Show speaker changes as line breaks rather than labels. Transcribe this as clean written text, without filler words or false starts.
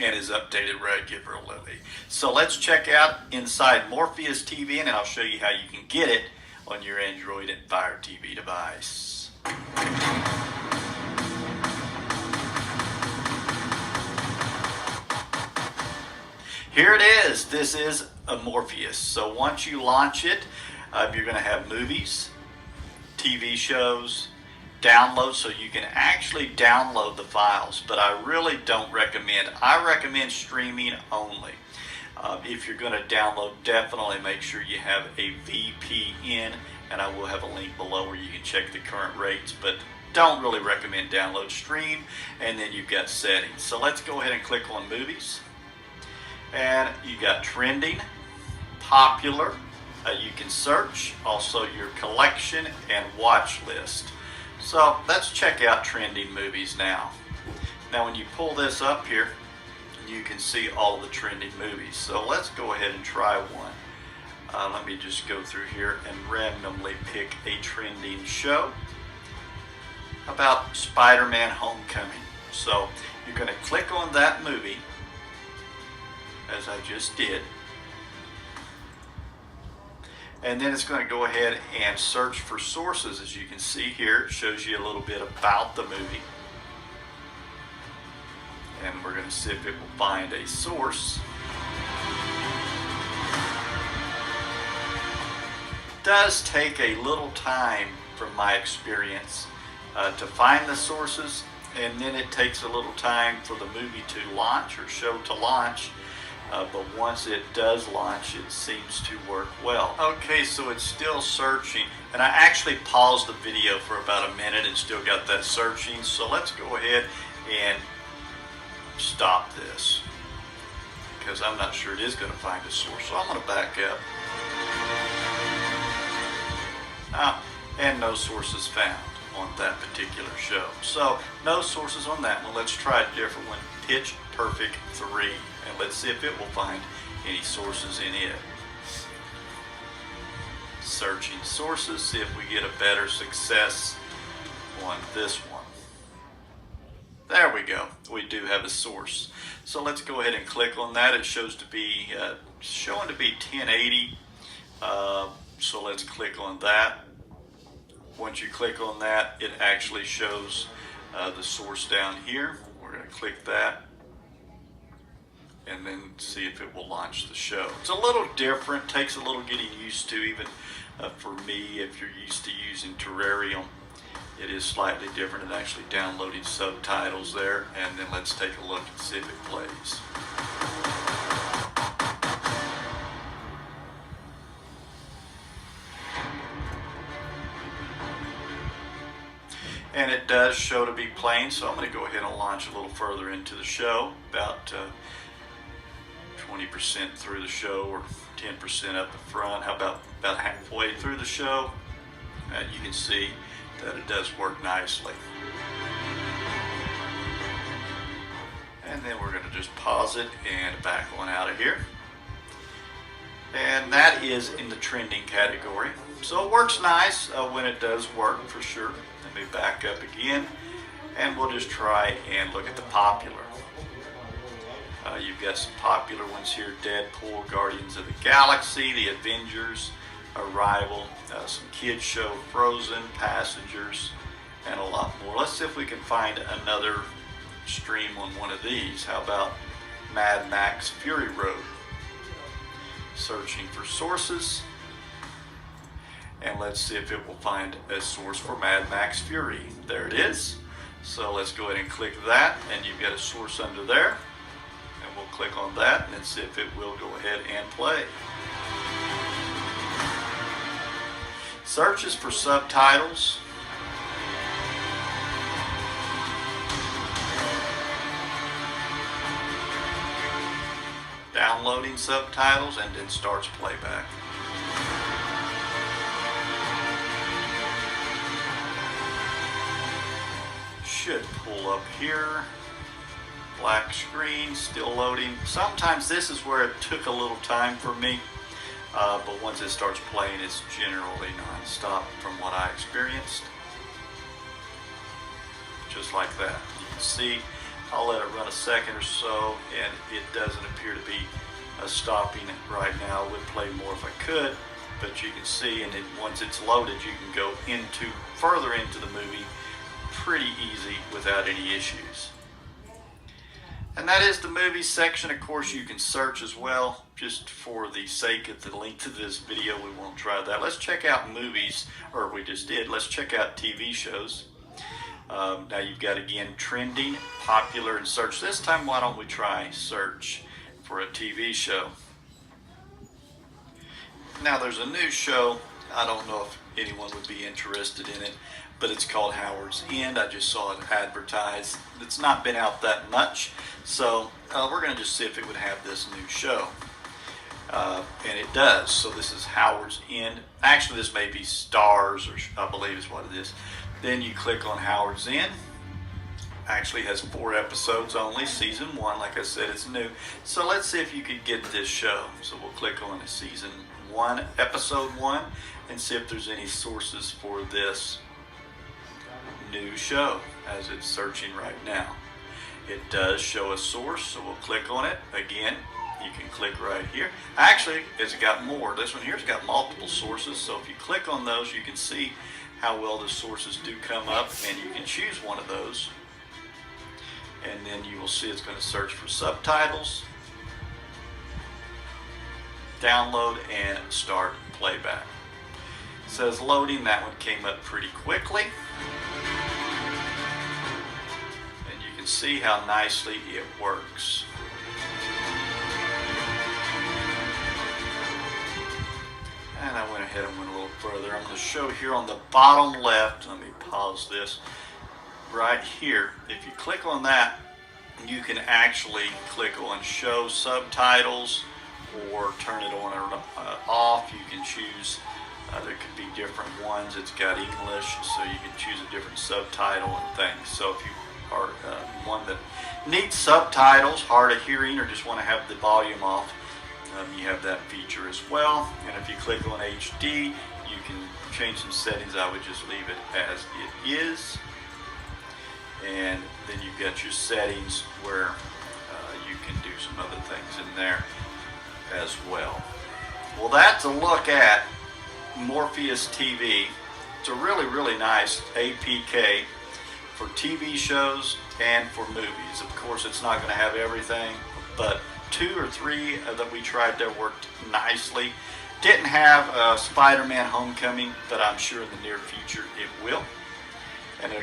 and is updated regularly. So let's check out inside Morpheus TV, and I'll show you how you can get it on your Android and Fire TV device. Here it is. This is a Morpheus. So once you launch it, you're going to have movies, TV shows, download, so you can actually download the files, but I really don't recommend. I recommend streaming only. If you're going to download, definitely make sure you have a VPN, and I will have a link below where you can check the current rates, but don't really recommend download. Stream, and then you've got settings. So let's go ahead and click on movies, and you got trending, popular, you can search, also your collection and watch list. So let's check out trending movies now. Now when you pull this up here, you can see all the trending movies. So let's go ahead and try one. Let me just go through here and randomly pick a trending show about Spider-Man Homecoming. So you're going to click on that movie, as I just did. And then it's going to go ahead and search for sources. As you can see here, it shows you a little bit about the movie. And we're going to see if it will find a source. It does take a little time, from my experience, to find the sources. And then it takes a little time for the movie to launch, or show to launch. But once it does launch, it seems to work well. Okay, so it's still searching, and I actually paused the video for about a minute and still got that searching. So let's go ahead and stop this, because I'm not sure it is going to find a source. So I'm going to back up. And no sources found on that particular show. So no sources on that one. Let's try a different one, Pitch Perfect 3. And let's see if it will find any sources in it. Searching sources, see if we get a better success on this one. There we go. We do have a source. So let's go ahead and click on that. It shows to be showing to be 1080. So let's click on that. Once you click on that, it actually shows the source down here. We're going to click that, and then see if it will launch the show. It's a little different, takes a little getting used to, even for me. If you're used to using Terrarium, it is slightly different in actually downloading subtitles there. And then let's take a look and see if it plays. And it does show to be playing, so I'm going to go ahead and launch a little further into the show, about 20% through the show, or 10% up the front. How about halfway through the show? You can see that it does work nicely. And then we're going to just pause it and back on out of here. And that is in the trending category. So it works nice when it does work, for sure. Let me back up again, and we'll just try and look at the popular. You've got some popular ones here: Deadpool, Guardians of the Galaxy, The Avengers, Arrival, some kids show, Frozen, Passengers, and a lot more. Let's see if we can find another stream on one of these. How about Mad Max Fury Road? Searching for sources, and let's see if it will find a source for Mad Max Fury. There it is. So let's go ahead and click that, and you've got a source under there. And we'll click on that and see if it will go ahead and play. Searches for subtitles. Downloading subtitles, and then starts playback. Should pull up here. Black screen, still loading. Sometimes this is where it took a little time for me, but once it starts playing, it's generally non-stop from what I experienced. Just like that. You can see I'll let it run a second or so, and it doesn't appear to be stopping right now. I would play more if I could, but you can see, and once it's loaded, you can go further into the movie pretty easy without any issues. And that is the movie section. Of course, you can search as well. Just for the sake of the length of this video, we won't try that. Let's check out movies, or we just did. Let's check out TV shows. Now you've got, again, trending, popular, and search. This time, why don't we try search for a TV show? Now there's a new show. I don't know if anyone would be interested in it, but it's called Howard's End. I just saw it advertised. It's not been out that much, so we're going to just see if it would have this new show. And it does. So this is Howard's End. Actually, this may be Stars, or I believe is what it is. Then you click on Howard's End. Actually has 4 episodes only, season 1. Like I said, it's new. So let's see if you could get this show. So we'll click on season 1, episode 1, and see if there's any sources for this new show as it's searching right now. It does show a source, so we'll click on it. Again, you can click right here. Actually, it's got more. This one here's got multiple sources, so if you click on those, you can see how well the sources do come up, and you can choose one of those. And then you will see it's going to search for subtitles, download, and start playback. It says loading. That one came up pretty quickly. And you can see how nicely it works. And I went ahead and went a little further. I'm going to show here on the bottom left. Let me pause this. Right here, if you click on that, you can actually click on show subtitles or turn it on or off. You can choose, there could be different ones. It's got English, so you can choose a different subtitle and things. So if you are one that needs subtitles, hard of hearing, or just want to have the volume off, you have that feature as well. And if you click on HD, you can change some settings. I would just leave it as it is. And then you've got your settings where you can do some other things in there as well. Well, that's a look at Morpheus TV. It's a really, really nice APK for TV shows and for movies. Of course, it's not going to have everything, but 2 or 3 that we tried there worked nicely. Didn't have Spider-Man Homecoming, but I'm sure in the near future it will. And of